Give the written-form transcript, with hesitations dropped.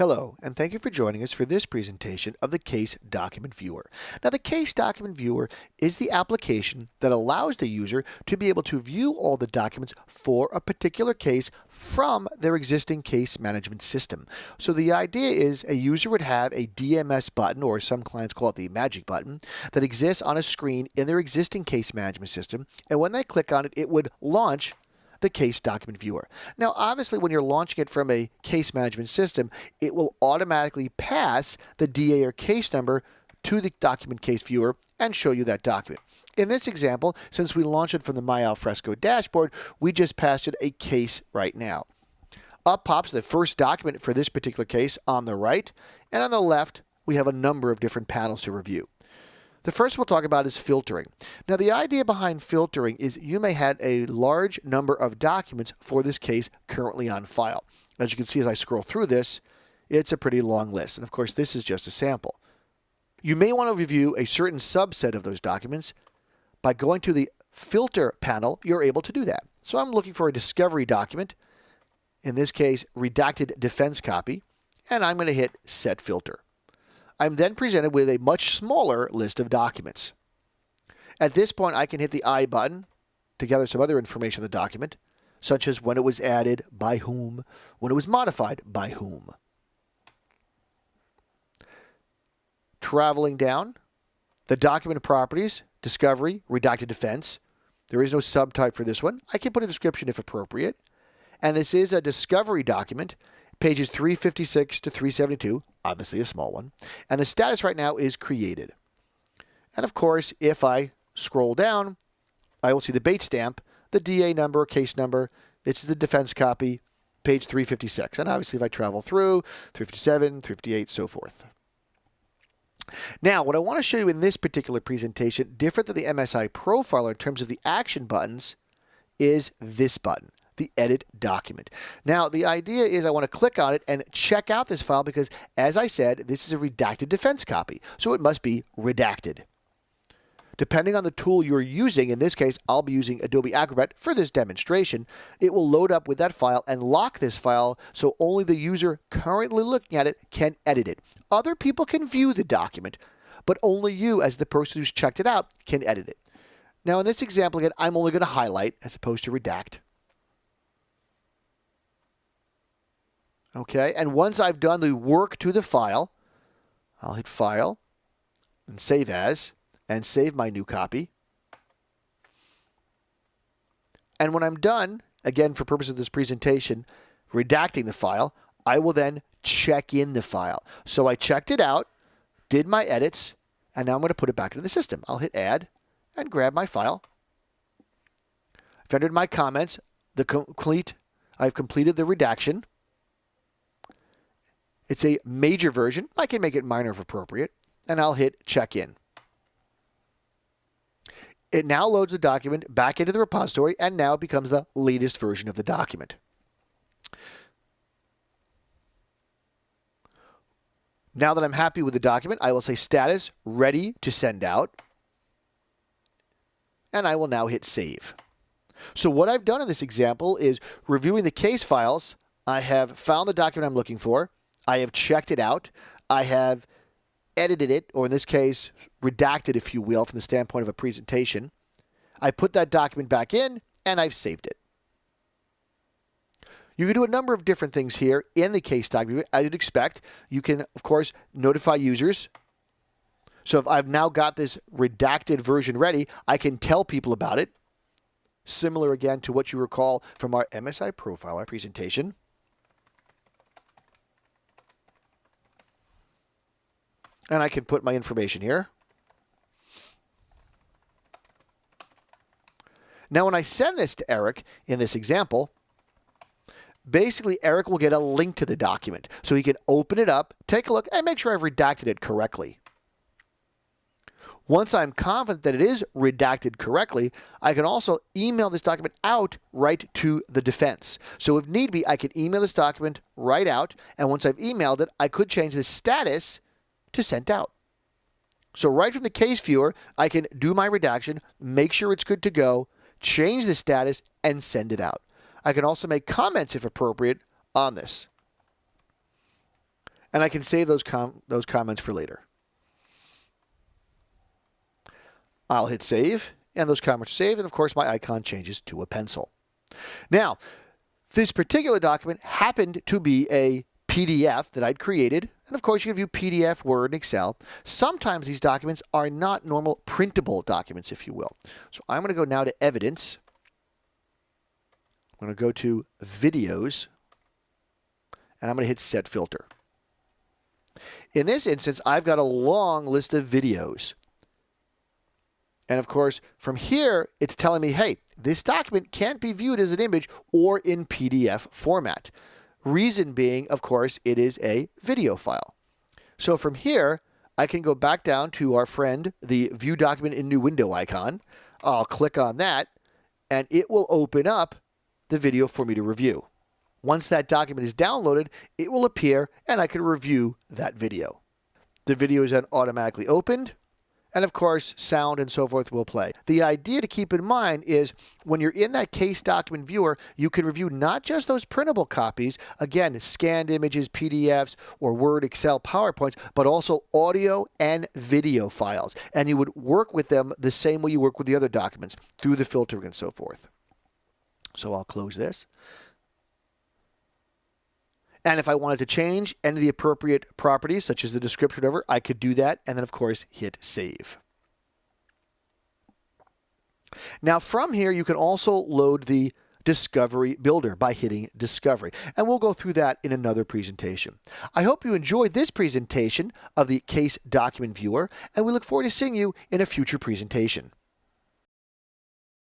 Hello, and thank you for joining us for this presentation of the Case Document Viewer. Now, the Case Document Viewer is the application that allows the user to be able to view all the documents for a particular case from their existing case management system. So the idea is a user would have a DMS button, or some clients call it the magic button, that exists on a screen in their existing case management system, and when they click on it, it would launch the Case Document Viewer. Now, obviously, when you're launching it from a case management system, it will automatically pass the DA or case number to the Document Case Viewer and show you that document. In this example, since we launched it from the My Alfresco dashboard, we just passed it a case right now. Up pops the first document for this particular case on the right, and on the left, we have a number of different panels to review. The first we'll talk about is filtering. Now, the idea behind filtering is you may have a large number of documents for this case currently on file. As you can see as I scroll through this, it's a pretty long list. And of course, this is just a sample. You may want to review a certain subset of those documents. By going to the filter panel, you're able to do that. So I'm looking for a discovery document, in this case, redacted defense copy, and I'm going to hit Set Filter. I'm then presented with a much smaller list of documents. At this point, I can hit the I button to gather some other information on the document, such as when it was added, by whom, when it was modified, by whom. Traveling down, the document properties, discovery, redacted defense. There is no subtype for this one. I can put a description if appropriate. And this is a discovery document, pages 356 to 372, obviously a small one. And the status right now is created. And of course, if I scroll down, I will see the bait stamp, the DA number, case number. It's the defense copy, page 356. And obviously, if I travel through, 357, 358, so forth. Now, what I want to show you in this particular presentation, different than the MSI Profiler in terms of the action buttons, is this button, the Edit Document. Now, the idea is I want to click on it and check out this file because, as I said, this is a redacted defense copy, so it must be redacted. Depending on the tool you're using, in this case, I'll be using Adobe Acrobat for this demonstration, it will load up with that file and lock this file so only the user currently looking at it can edit it. Other people can view the document, but only you, as the person who's checked it out, can edit it. Now, in this example, again, I'm only going to highlight as opposed to redact. Okay, and once I've done the work to the file, I'll hit File and Save As and save my new copy. And when I'm done, again for purpose of this presentation, redacting the file, I will then check in the file. So I checked it out, did my edits, and now I'm going to put it back into the system. I'll hit Add and grab my file. I've entered my comments. I've completed the redaction. It's a major version. I can make it minor if appropriate. And I'll hit Check In. It now loads the document back into the repository, and now it becomes the latest version of the document. Now that I'm happy with the document, I will say Status, Ready to Send Out. And I will now hit Save. So what I've done in this example is reviewing the case files. I have found the document I'm looking for. I have checked it out. I have edited it, or in this case, redacted, if you will, from the standpoint of a presentation. I put that document back in, and I've saved it. You can do a number of different things here in the case document. As you'd expect, you can, of course, notify users. So if I've now got this redacted version ready, I can tell people about it. Similar, again, to what you recall from our MSI Profiler presentation. And I can put my information here. Now, when I send this to Eric in this example, basically Eric will get a link to the document. So he can open it up, take a look, and make sure I've redacted it correctly. Once I'm confident that it is redacted correctly, I can also email this document out right to the defense. So if need be, I can email this document right out. And once I've emailed it, I could change the status to sent out. So right from the case viewer, I can do my redaction, make sure it's good to go, change the status, and send it out. I can also make comments if appropriate on this. And I can save those comments for later. I'll hit save, and those comments are saved, and of course my icon changes to a pencil. Now, this particular document happened to be a PDF that I'd created, and of course you can view PDF, Word, and Excel. Sometimes these documents are not normal printable documents, if you will. So I'm going to go now to Evidence. I'm going to go to Videos, and I'm going to hit Set Filter. In this instance, I've got a long list of videos. And of course, from here, it's telling me, hey, this document can't be viewed as an image or in PDF format. Reason being, of course, it is a video file. So from here, I can go back down to our friend, the View Document in New Window icon. I'll click on that, and it will open up the video for me to review. Once that document is downloaded, it will appear, and I can review that video. The video is then automatically opened. And of course, sound and so forth will play. The idea to keep in mind is when you're in that case document viewer, you can review not just those printable copies, again, scanned images, PDFs, or Word, Excel, PowerPoints, but also audio and video files. And you would work with them the same way you work with the other documents, through the filtering and so forth. So I'll close this. And if I wanted to change any of the appropriate properties, such as the description over, I could do that, and then of course hit save. Now from here, you can also load the Discovery Builder by hitting Discovery, and we'll go through that in another presentation. I hope you enjoyed this presentation of the Case Document Viewer, and we look forward to seeing you in a future presentation.